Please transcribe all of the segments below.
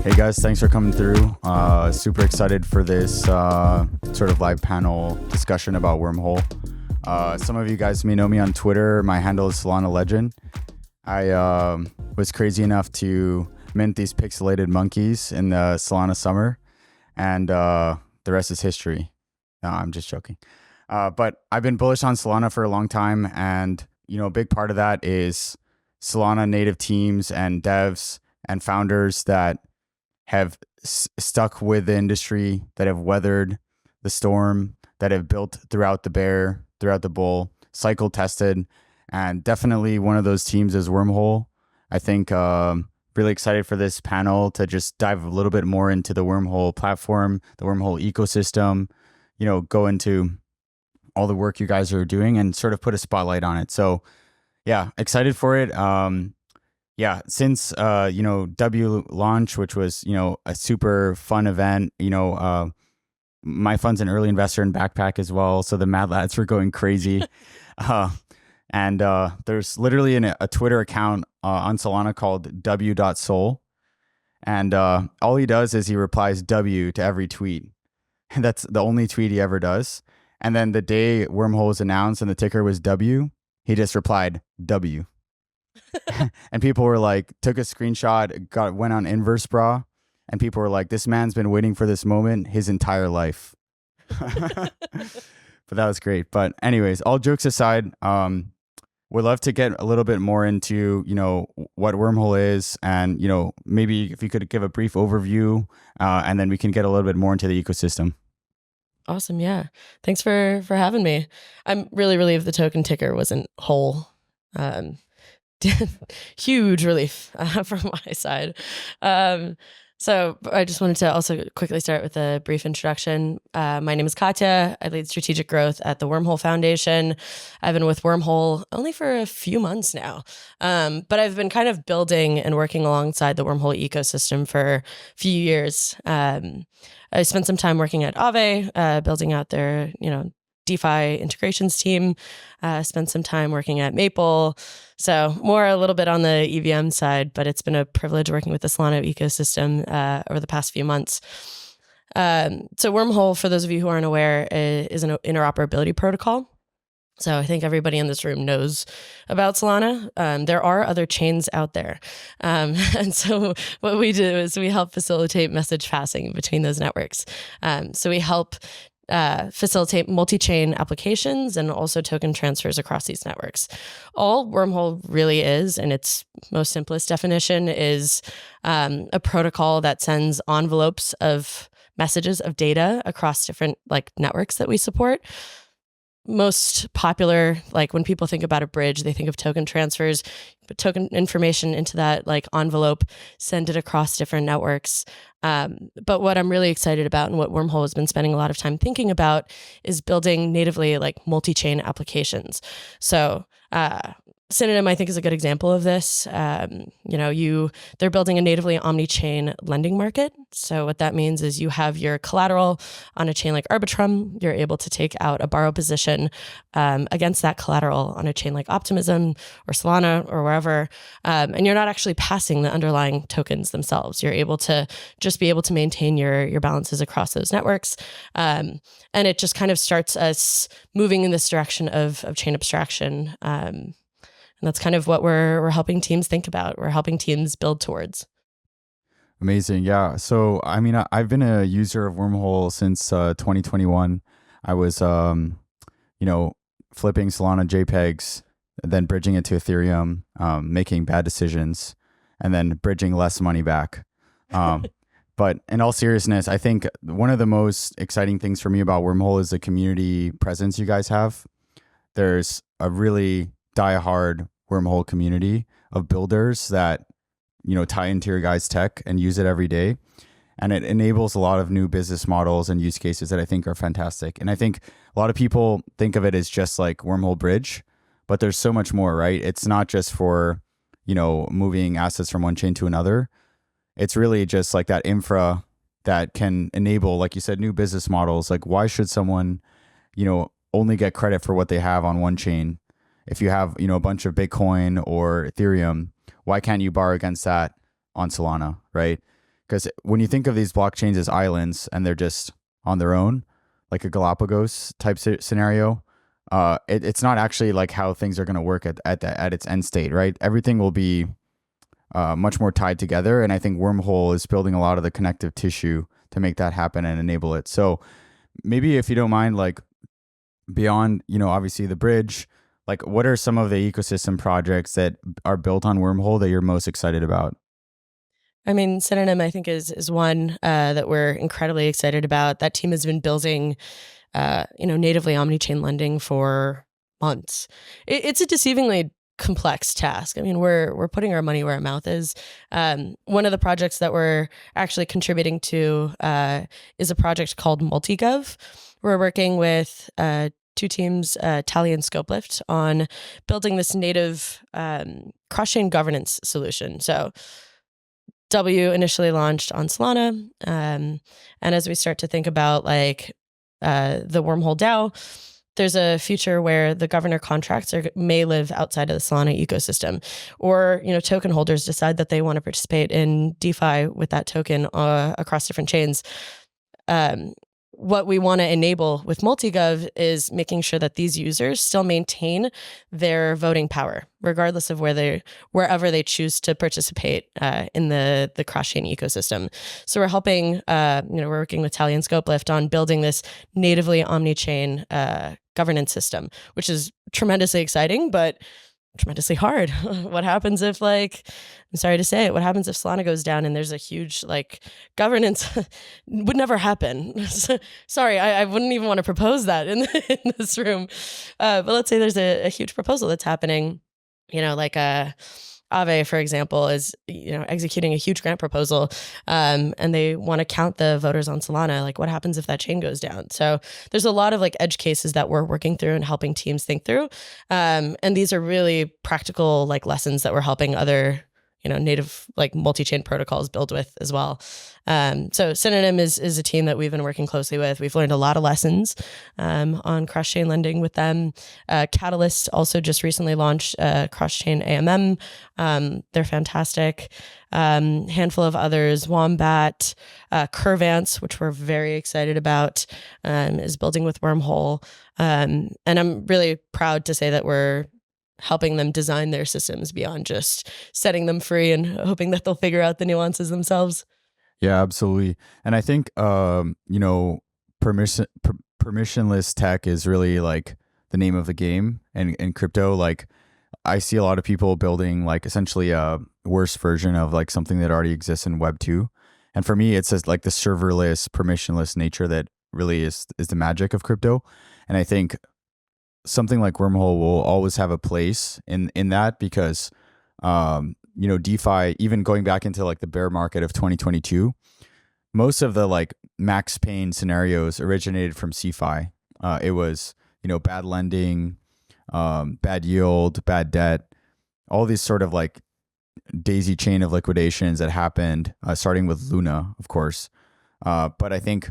Hey guys, thanks for coming through. Super excited for this sort of live panel discussion about Wormhole. Some of you guys may know me on Twitter. My handle is Solana Legend. I was crazy enough to mint these pixelated monkeys in the Solana summer, and the rest is history. No, I'm just joking. But I've been bullish on Solana for a long time, and a big part of that is Solana native teams and devs and founders that have stuck with the industry, that have weathered the storm, that have built throughout the bear, throughout the bull, cycle tested, and definitely one of those teams is Wormhole. I think really excited for this panel to just dive a little bit more into the Wormhole platform, the Wormhole ecosystem, go into all the work you guys are doing and sort of put a spotlight on it. So yeah, excited for it. Since W launch, which was a super fun event. My fund's an early investor in Backpack as well, so the Mad Lads were going crazy. And there's literally a Twitter account on Solana called w.sol, and all he does is he replies W to every tweet, and that's the only tweet he ever does. And then the day Wormhole was announced and the ticker was W, he just replied W. And people were like, took a screenshot, went on Inverse Bra, and people were like, this man's been waiting for this moment his entire life. But that was great. But anyways, all jokes aside, we'd love to get a little bit more into, what Wormhole is, and, maybe if you could give a brief overview, and then we can get a little bit more into the ecosystem. Awesome. Yeah. Thanks for having me. I'm really relieved the token ticker wasn't whole. Huge relief from my side. So I just wanted to also quickly start with a brief introduction. My name is Katya. I lead strategic growth at the Wormhole Foundation. I've been with Wormhole only for a few months now, but I've been kind of building and working alongside the Wormhole ecosystem for a few years. I spent some time working at Aave, building out their, DeFi integrations team, spent some time working at Maple. So more a little bit on the EVM side, but it's been a privilege working with the Solana ecosystem over the past few months. So Wormhole, for those of you who aren't aware, is an interoperability protocol. So I think everybody in this room knows about Solana. There are other chains out there. And so what we do is we help facilitate message passing between those networks. So we help facilitate multi-chain applications and also token transfers across these networks. All Wormhole really is, in its most simplest definition, is a protocol that sends envelopes of messages of data across different networks that we support. Most popular, when people think about a bridge, they think of token transfers, put token information into that envelope, send it across different networks. But what I'm really excited about, and what Wormhole has been spending a lot of time thinking about, is building natively multi-chain applications. So Synonym, I think, is a good example of this. They're building a natively omni-chain lending market. So what that means is you have your collateral on a chain like Arbitrum. You're able to take out a borrow position against that collateral on a chain like Optimism or Solana or wherever. And you're not actually passing the underlying tokens themselves. You're able to just be able to maintain your balances across those networks. And it just kind of starts us moving in this direction of chain abstraction. And that's kind of what we're helping teams think about. We're helping teams build towards. Amazing. Yeah. So, I've been a user of Wormhole since 2021. I was, flipping Solana JPEGs, then bridging it to Ethereum, making bad decisions, and then bridging less money back. But in all seriousness, I think one of the most exciting things for me about Wormhole is the community presence you guys have. There's a really die-hard Wormhole community of builders that tie into your guys' tech and use it every day, and it enables a lot of new business models and use cases that I think are fantastic. And I think a lot of people think of it as just like Wormhole Bridge, but there's so much more, right? It's not just for moving assets from one chain to another. It's really just like that infra that can enable, like you said, new business models. Like, why should someone only get credit for what they have on one chain? If you have, a bunch of Bitcoin or Ethereum, why can't you borrow against that on Solana, right? Because when you think of these blockchains as islands and they're just on their own, like a Galapagos type scenario, it's not actually like how things are going to work at its end state, right? Everything will be much more tied together. And I think Wormhole is building a lot of the connective tissue to make that happen and enable it. So maybe if you don't mind, like beyond, obviously the bridge, like what are some of the ecosystem projects that are built on Wormhole that you're most excited about? I mean, Synonym, I think, is one that we're incredibly excited about. That team has been building, natively omni-chain lending for months. It's a deceivingly complex task. I mean, we're putting our money where our mouth is. One of the projects that we're actually contributing to is a project called MultiGov. We're working with two teams, Tally and Scopelift, on building this native cross-chain governance solution. So W initially launched on Solana. And as we start to think about like the Wormhole DAO, there's a future where the governor contracts may live outside of the Solana ecosystem, or token holders decide that they want to participate in DeFi with that token across different chains. What we want to enable with MultiGov is making sure that these users still maintain their voting power, regardless of wherever they choose to participate in the cross-chain ecosystem. So we're helping, we're working with Tally and Scopelift on building this natively omni-chain governance system, which is tremendously exciting, but tremendously hard. What happens if, like, I'm sorry to say it, what happens if Solana goes down and there's a huge, like, governance would never happen. Sorry, I wouldn't even want to propose that in this room. But let's say there's a huge proposal that's happening, like Aave, for example, is executing a huge grant proposal, and they want to count the voters on Solana. Like, what happens if that chain goes down? So there's a lot of like edge cases that we're working through and helping teams think through, and these are really practical like lessons that we're helping other native like multi-chain protocols build with as well. So Synonym is a team that we've been working closely with. We've learned a lot of lessons on cross-chain lending with them. Catalyst also just recently launched cross-chain AMM. They're fantastic. Handful of others, Wombat, Curvance, which we're very excited about, is building with Wormhole. And I'm really proud to say that we're helping them design their systems beyond just setting them free and hoping that they'll figure out the nuances themselves. Yeah, absolutely. And I think, permissionless tech is really like the name of the game. And in crypto, like I see a lot of people building like essentially a worse version of like something that already exists in Web 2. And for me, it's just like the serverless, permissionless nature that really is the magic of crypto. And I think something like Wormhole will always have a place in that because, DeFi, even going back into like the bear market of 2022, most of the like max pain scenarios originated from CeFi. It was, bad lending, bad yield, bad debt, all these sort of like daisy chain of liquidations that happened, starting with Luna, of course. But I think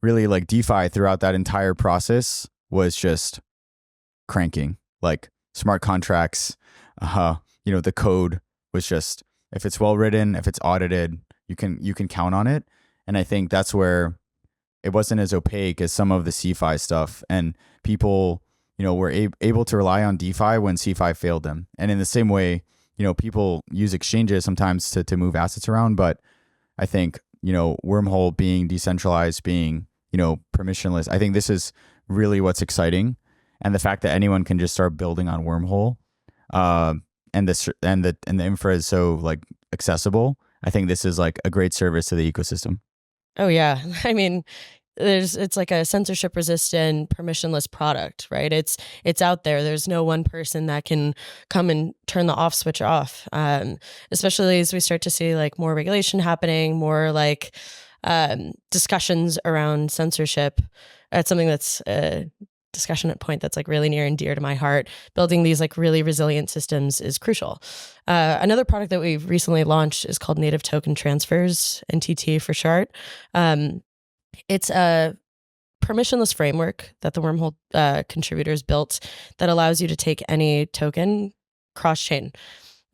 really like DeFi throughout that entire process was just cranking, like smart contracts. The code was just, if it's well written, if it's audited, you can count on it. And I think that's where it wasn't as opaque as some of the CeFi stuff, and people were able to rely on DeFi when CeFi failed them. And in the same way, people use exchanges sometimes to move assets around, but I think Wormhole being decentralized, being permissionless, I think this is really what's exciting. And the fact that anyone can just start building on Wormhole, and the infra is so like accessible, I think this is like a great service to the ecosystem. Oh yeah, I mean, it's like a censorship resistant permissionless product, right? It's out there. There's no one person that can come and turn the off switch off. Especially as we start to see like more regulation happening, more like discussions around censorship. That's something that's discussion at point that's like really near and dear to my heart. Building these like really resilient systems is crucial. Another product that we've recently launched is called Native Token Transfers, NTT for short. It's a permissionless framework that the Wormhole contributors built that allows you to take any token cross-chain.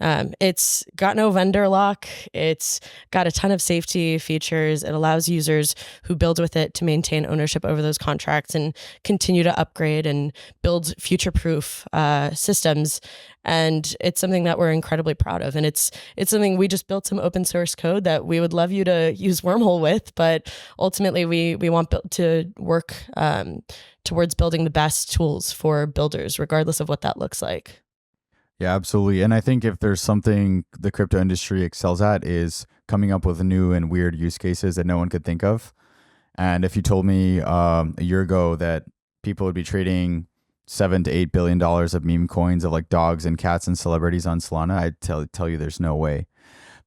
It's got no vendor lock. It's got a ton of safety features. It allows users who build with it to maintain ownership over those contracts and continue to upgrade and build future-proof systems. And it's something that we're incredibly proud of. And it's something we just built some open source code that we would love you to use Wormhole with. But ultimately, we want to work towards building the best tools for builders, regardless of what that looks like. Yeah, absolutely. And I think if there's something the crypto industry excels at is coming up with new and weird use cases that no one could think of. And if you told me a year ago that people would be trading $7 to $8 billion of meme coins of like dogs and cats and celebrities on Solana, I'd tell you there's no way.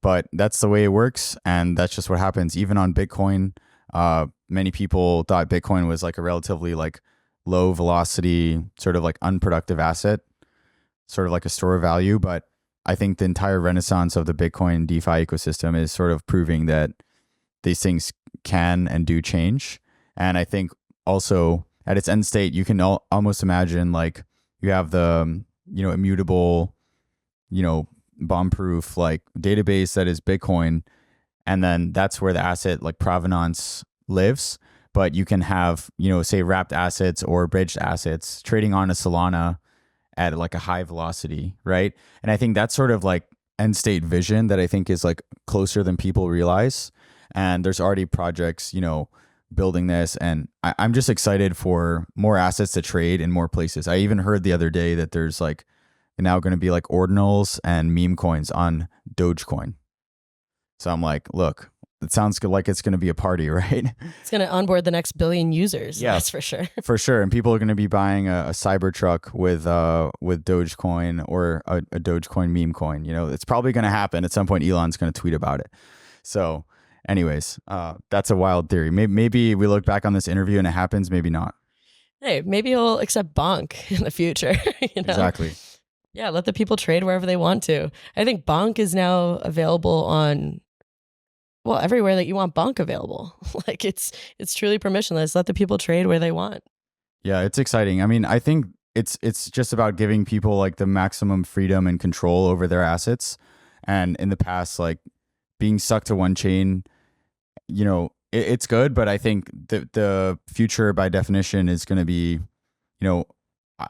But that's the way it works, and that's just what happens. Even on Bitcoin, many people thought Bitcoin was like a relatively like low velocity, sort of like unproductive asset, sort of like a store of value. But I think the entire renaissance of the Bitcoin DeFi ecosystem is sort of proving that these things can and do change. And I think also at its end state, you can almost imagine like you have the, immutable, bomb-proof like database that is Bitcoin. And then that's where the asset like provenance lives. But you can have, say wrapped assets or bridged assets trading on a Solana at like a high velocity, right? And I think that's sort of like end state vision that I think is like closer than people realize. And there's already projects, building this. And I'm just excited for more assets to trade in more places. I even heard the other day that there's like now going to be like ordinals and meme coins on Dogecoin. So I'm like, look, it sounds like it's going to be a party, right? It's going to onboard the next billion users. Yeah, that's for sure. For sure. And people are going to be buying a Cybertruck with Dogecoin or a Dogecoin meme coin. It's probably going to happen at some point. Elon's going to tweet about it. So anyways, that's a wild theory. Maybe we look back on this interview and it happens, maybe not. Hey, maybe he'll accept Bonk in the future. Exactly. Yeah, let the people trade wherever they want to. I think Bonk is now available on, well, everywhere that you want Bonk available. Like it's truly permissionless. Let the people trade where they want. Yeah, it's exciting. I mean, I think it's just about giving people like the maximum freedom and control over their assets. And in the past, like being stuck to one chain, it's good, but I think the future by definition is going to be,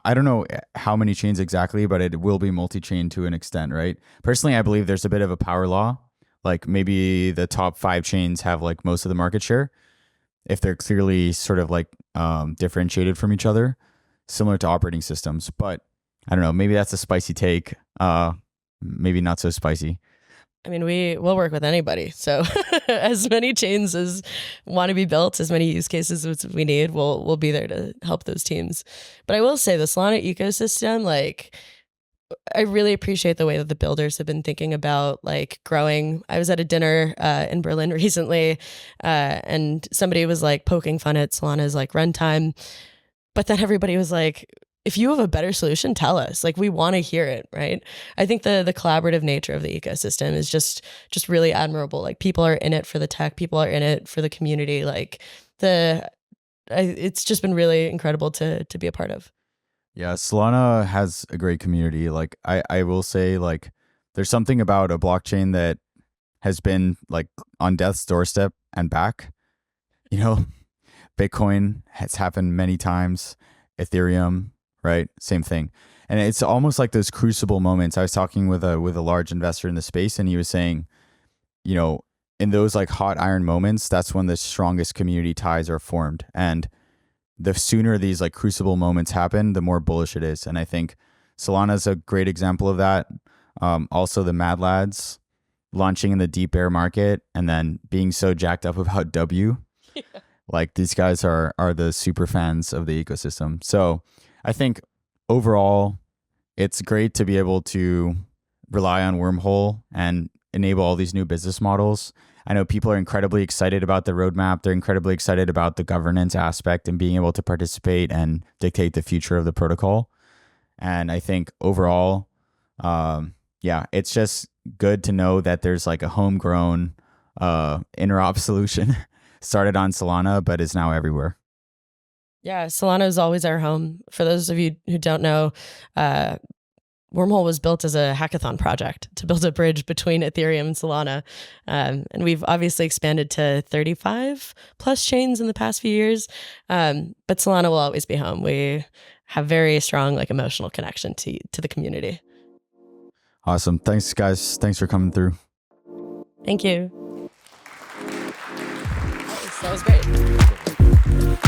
I don't know how many chains exactly, but it will be multi-chain to an extent, right? Personally, I believe there's a bit of a power law. Like maybe the top 5 chains have like most of the market share if they're clearly sort of like differentiated from each other, similar to operating systems. But I don't know, maybe that's a spicy take. Maybe not so spicy. I mean, we'll work with anybody. So as many chains as want to be built, as many use cases as we need, we'll be there to help those teams. But I will say the Solana ecosystem, like I really appreciate the way that the builders have been thinking about like growing. I was at a dinner in Berlin recently and somebody was like poking fun at Solana's like runtime. But then everybody was like, if you have a better solution, tell us. Like we want to hear it, right? I think the collaborative nature of the ecosystem is just really admirable. Like people are in it for the tech, people are in it for the community. Like it's just been really incredible to be a part of. Yeah, Solana has a great community. Like I will say, like there's something about a blockchain that has been like on death's doorstep and back. Bitcoin has happened many times. Ethereum, right? Same thing. And it's almost like those crucible moments. I was talking with a large investor in the space, and he was saying, in those like hot iron moments, that's when the strongest community ties are formed. And the sooner these like crucible moments happen, the more bullish it is. And I think Solana is a great example of that. Also the Mad Lads launching in the deep bear market and then being so jacked up about W. Yeah. Like these guys are the super fans of the ecosystem. So I think overall, it's great to be able to rely on Wormhole and enable all these new business models. I know people are incredibly excited about the roadmap. They're incredibly excited about the governance aspect and being able to participate and dictate the future of the protocol. And I think overall, it's just good to know that there's like a homegrown interop solution started on Solana, but is now everywhere. Yeah, Solana is always our home. For those of you who don't know, Wormhole was built as a hackathon project to build a bridge between Ethereum and Solana. And we've obviously expanded to 35 plus chains in the past few years. But Solana will always be home. We have very strong emotional connection to the community. Awesome. Thanks, guys. Thanks for coming through. Thank you. That was great.